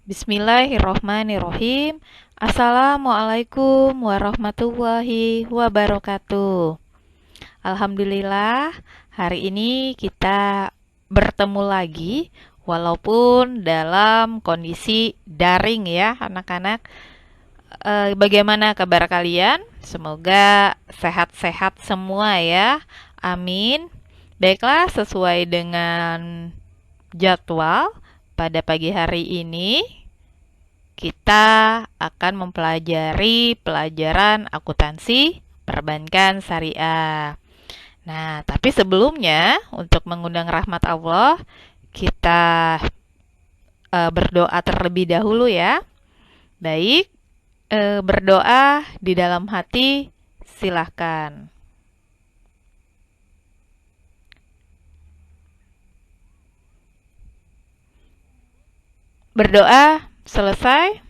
Bismillahirrohmanirrohim. Assalamualaikum warahmatullahi wabarakatuh. Alhamdulillah, hari ini kita bertemu lagi walaupun dalam kondisi daring ya anak-anak. Bagaimana kabar kalian? Semoga sehat-sehat semua ya. Amin. Baiklah, sesuai dengan jadwal pada pagi hari ini kita akan mempelajari pelajaran akuntansi perbankan syariah. Nah, tapi sebelumnya untuk mengundang rahmat Allah, kita berdoa terlebih dahulu ya. Baik, berdoa di dalam hati, silahkan. Berdoa selesai.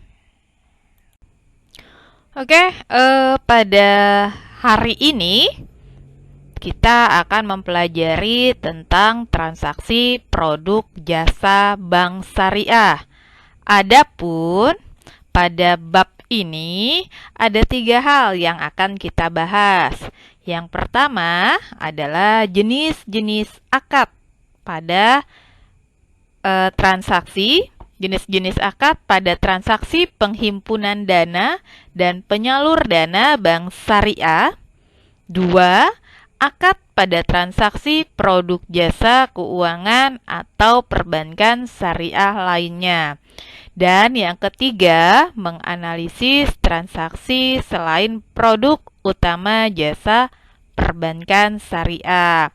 Oke, pada hari ini kita akan mempelajari tentang transaksi produk jasa bank syariah. Adapun pada bab ini ada 3 hal yang akan kita bahas. Yang pertama adalah jenis-jenis akad pada transaksi. Jenis-jenis akad pada transaksi penghimpunan dana dan penyalur dana bank syariah. 2. Akad pada transaksi produk jasa keuangan atau perbankan syariah lainnya. Dan yang ketiga, menganalisis transaksi selain produk utama jasa perbankan syariah.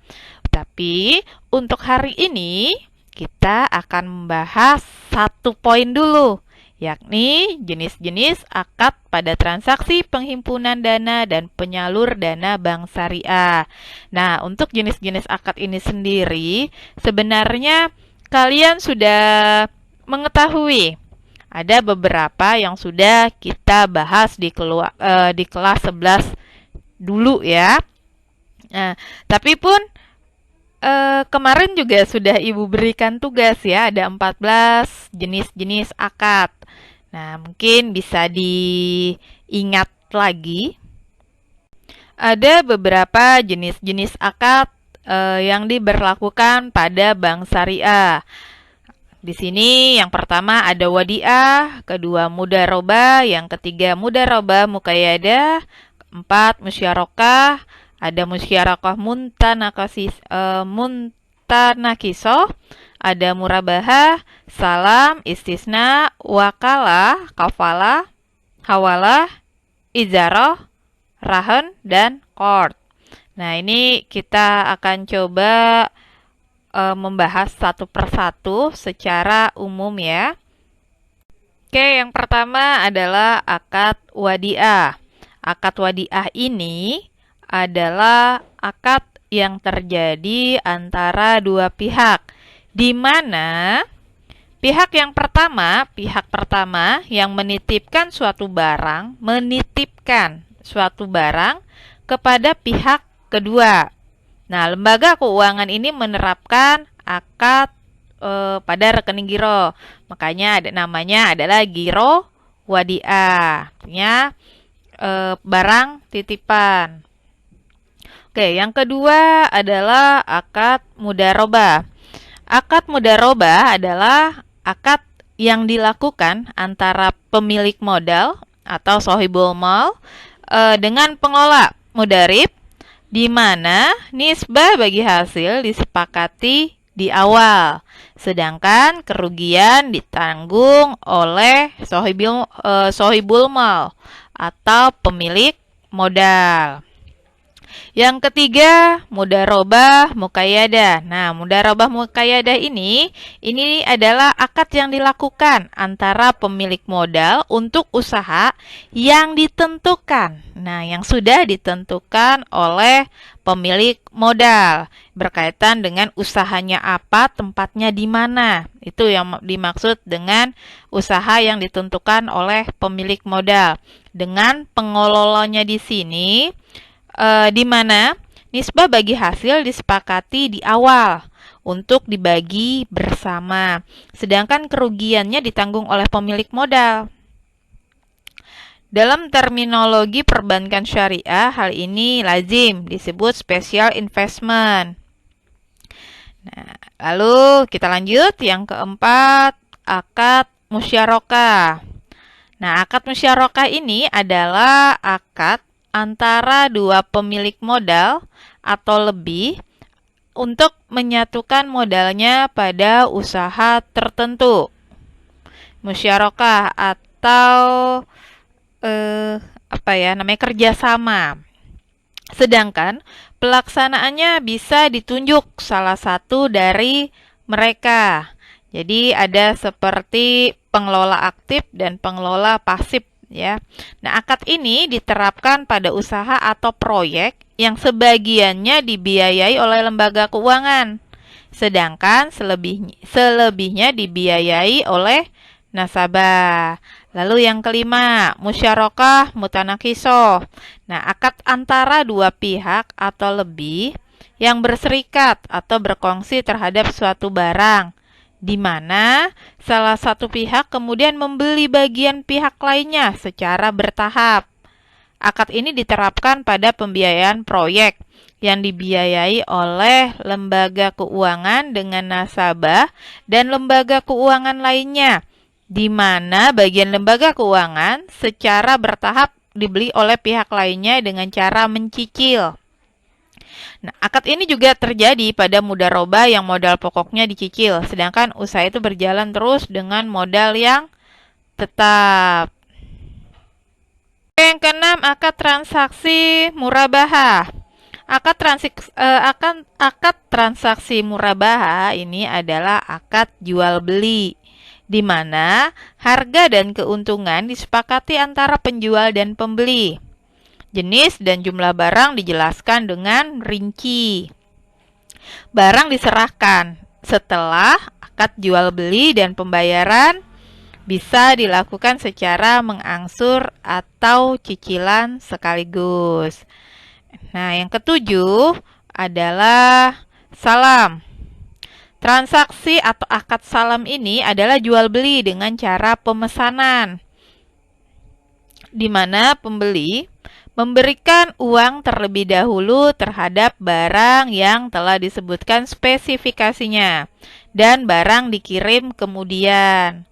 Tapi untuk hari ini kita akan membahas 1 poin dulu, yakni jenis-jenis akad pada transaksi penghimpunan dana dan penyalur dana bank syariah. Nah, untuk jenis-jenis akad ini sendiri, sebenarnya kalian sudah mengetahui. Ada beberapa yang sudah kita bahas di kelas 11 dulu ya. Nah, tapi pun kemarin juga sudah Ibu berikan tugas ya, ada 14 jenis-jenis akad. Nah, mungkin bisa diingat lagi. Ada beberapa jenis-jenis akad yang diberlakukan pada bank syariah. Di sini yang pertama ada wadiah, kedua mudharabah, yang ketiga mudharabah muqayyadah, keempat musyarakah, ada musyarakah muntanakisoh, ada murabahah, salam, istisna, wakalah, kafalah, hawalah, ijarah, rahan, dan qard. Nah, ini kita akan coba membahas satu persatu secara umum ya. Oke, yang pertama adalah akad wadiah. Akad wadiah ini adalah akad yang terjadi antara 2 pihak, di mana pihak pertama yang menitipkan suatu barang kepada pihak kedua. Nah, lembaga keuangan ini menerapkan akad pada rekening giro. Makanya namanya adalah giro wadiah. Artinya barang titipan. Oke, yang kedua adalah akad mudharabah. Akad mudharabah adalah akad yang dilakukan antara pemilik modal atau sohibul mal dengan pengelola mudharib, di mana nisbah bagi hasil disepakati di awal, sedangkan kerugian ditanggung oleh sohibul mal atau pemilik modal. Yang ketiga, mudharabah muqayyadah. Nah, mudharabah muqayyadah ini adalah akad yang dilakukan antara pemilik modal untuk usaha yang ditentukan. Nah, yang sudah ditentukan oleh pemilik modal berkaitan dengan usahanya apa, tempatnya di mana. Itu yang dimaksud dengan usaha yang ditentukan oleh pemilik modal. Dengan pengelolanya di sini di mana nisbah bagi hasil disepakati di awal untuk dibagi bersama. Sedangkan kerugiannya ditanggung oleh pemilik modal. Dalam terminologi perbankan syariah, hal ini lazim disebut special investment. Nah, lalu kita lanjut yang keempat, akad musyarakah. Nah, akad musyarakah ini adalah akad antara dua pemilik modal atau lebih untuk menyatukan modalnya pada usaha tertentu. Musyarakah atau namanya kerjasama. Sedangkan pelaksanaannya bisa ditunjuk salah satu dari mereka. Jadi ada seperti pengelola aktif dan pengelola pasif ya. Nah, akad ini diterapkan pada usaha atau proyek yang sebagiannya dibiayai oleh lembaga keuangan. Sedangkan selebihnya dibiayai oleh nasabah. Lalu yang kelima, musyarakah mutanakisoh. Nah, akad antara dua pihak atau lebih yang berserikat atau berkongsi terhadap suatu barang, di mana salah satu pihak kemudian membeli bagian pihak lainnya secara bertahap. Akad ini diterapkan pada pembiayaan proyek yang dibiayai oleh lembaga keuangan dengan nasabah dan lembaga keuangan lainnya, di mana bagian lembaga keuangan secara bertahap dibeli oleh pihak lainnya dengan cara mencicil. Nah, akad ini juga terjadi pada mudharabah yang modal pokoknya dicicil, sedangkan usaha itu berjalan terus dengan modal yang tetap. Yang keenam, akad transaksi murabahah. Akad transaksi murabahah ini adalah akad jual beli, di mana harga dan keuntungan disepakati antara penjual dan pembeli. Jenis dan jumlah barang dijelaskan dengan rinci. Barang diserahkan setelah akad jual beli dan pembayaran bisa dilakukan secara mengangsur atau cicilan sekaligus. Nah, yang ketujuh adalah salam. Transaksi atau akad salam ini adalah jual beli dengan cara pemesanan, di mana pembeli memberikan uang terlebih dahulu terhadap barang yang telah disebutkan spesifikasinya, dan barang dikirim kemudian.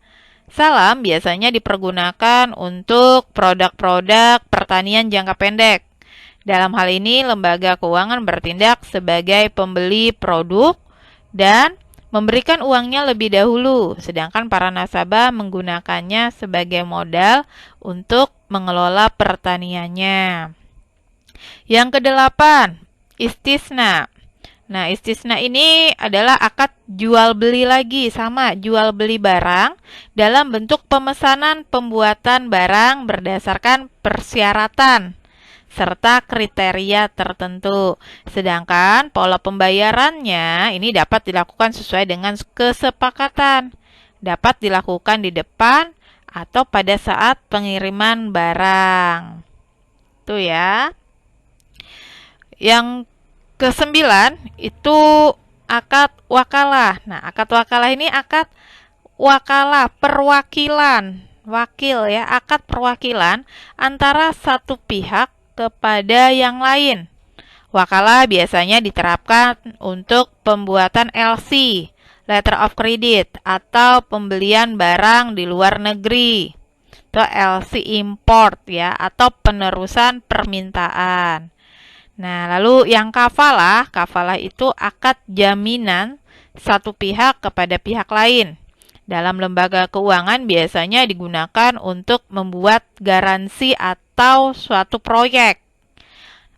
Salam biasanya dipergunakan untuk produk-produk pertanian jangka pendek. Dalam hal ini, lembaga keuangan bertindak sebagai pembeli produk dan memberikan uangnya lebih dahulu, sedangkan para nasabah menggunakannya sebagai modal untuk mengelola pertaniannya. Yang kedelapan, istisna. Nah, istisna ini adalah akad jual beli lagi, sama jual beli barang dalam bentuk pemesanan pembuatan barang berdasarkan persyaratan serta kriteria tertentu. Sedangkan pola pembayarannya ini dapat dilakukan sesuai dengan kesepakatan. Dapat dilakukan di depan atau pada saat pengiriman barang. Itu ya. Yang kesembilan itu akad wakalah. Nah, akad wakalah ini akad wakalah perwakilan, wakil ya, akad perwakilan antara satu pihak kepada yang lain. Wakalah biasanya diterapkan untuk pembuatan LC, letter of credit, atau pembelian barang di luar negeri. Itu LC import ya, atau penerusan permintaan. Nah, lalu yang kafalah itu akad jaminan satu pihak kepada pihak lain. Dalam lembaga keuangan biasanya digunakan untuk membuat garansi atau suatu proyek,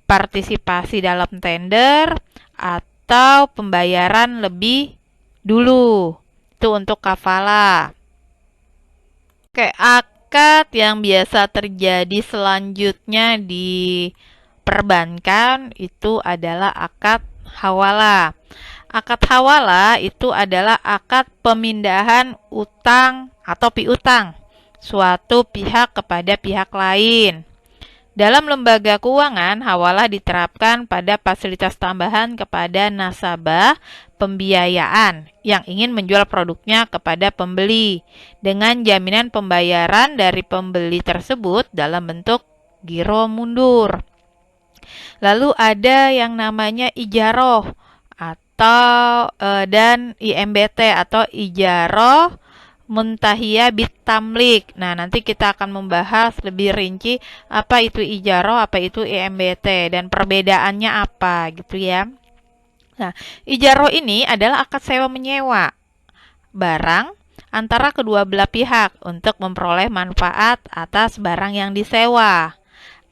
partisipasi dalam tender, atau pembayaran lebih dulu. Itu untuk kafalah. Oke, akad yang biasa terjadi selanjutnya di perbankan itu adalah akad hawalah. Akad hawalah itu adalah akad pemindahan utang atau piutang suatu pihak kepada pihak lain. Dalam lembaga keuangan, hawalah diterapkan pada fasilitas tambahan kepada nasabah pembiayaan yang ingin menjual produknya kepada pembeli dengan jaminan pembayaran dari pembeli tersebut dalam bentuk giro mundur. Lalu ada yang namanya ijaroh atau dan IMBT atau ijaroh Muntahiyah bit tamlik. Nah, nanti kita akan membahas lebih rinci apa itu ijaroh, apa itu IMBT, dan perbedaannya apa gitu ya. Nah, ijaroh ini adalah akad sewa menyewa barang antara kedua belah pihak untuk memperoleh manfaat atas barang yang disewa.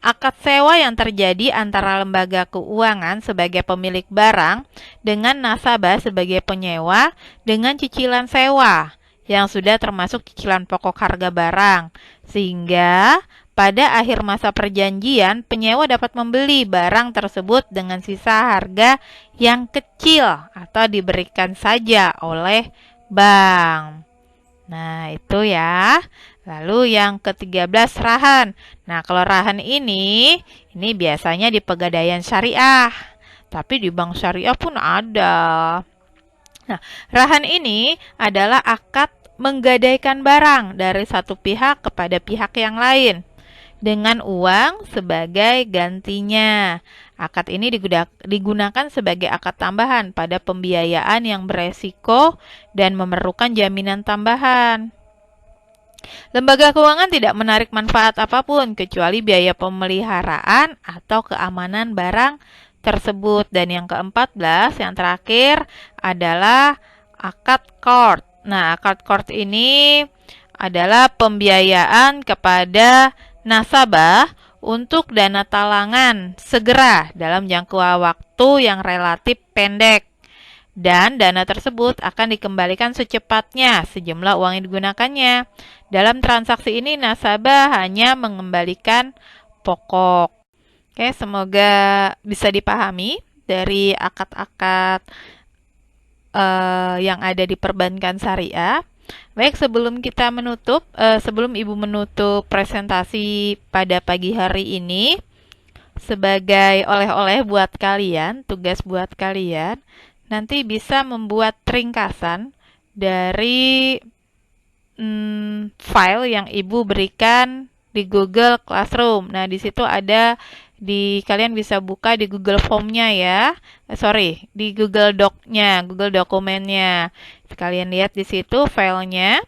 Akad sewa yang terjadi antara lembaga keuangan sebagai pemilik barang dengan nasabah sebagai penyewa dengan cicilan sewa yang sudah termasuk cicilan pokok harga barang, sehingga pada akhir masa perjanjian penyewa dapat membeli barang tersebut dengan sisa harga yang kecil atau diberikan saja oleh bank. Nah, itu ya. Lalu yang ke-13 rahan. Nah, kalau rahan ini biasanya di Pegadaian Syariah. Tapi di bank syariah pun ada. Nah, rahan ini adalah akad menggadaikan barang dari satu pihak kepada pihak yang lain dengan uang sebagai gantinya. Akad ini digunakan sebagai akad tambahan pada pembiayaan yang beresiko dan memerlukan jaminan tambahan. Lembaga keuangan tidak menarik manfaat apapun kecuali biaya pemeliharaan atau keamanan barang tersebut. Dan yang ke-14, yang terakhir adalah akad qard. Nah, akad qard ini adalah pembiayaan kepada nasabah untuk dana talangan segera dalam jangka waktu yang relatif pendek. Dan dana tersebut akan dikembalikan secepatnya sejumlah uang yang digunakannya. Dalam transaksi ini nasabah hanya mengembalikan pokok. Oke, semoga bisa dipahami dari akad-akad yang ada di perbankan syariah. Baik, sebelum kita menutup, sebelum Ibu menutup presentasi pada pagi hari ini, sebagai oleh-oleh buat kalian, tugas buat kalian, nanti bisa membuat ringkasan dari file yang Ibu berikan di Google Classroom. Nah, di situ ada kalian bisa buka di Google Form-nya ya. Di Google Doc-nya, Google dokumennya. Kalian lihat di situ filenya.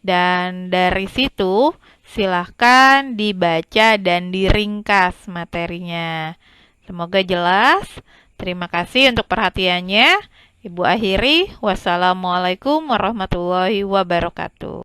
Dan dari situ silahkan dibaca dan diringkas materinya. Semoga jelas. Terima kasih untuk perhatiannya. Ibu akhiri. Wassalamualaikum warahmatullahi wabarakatuh.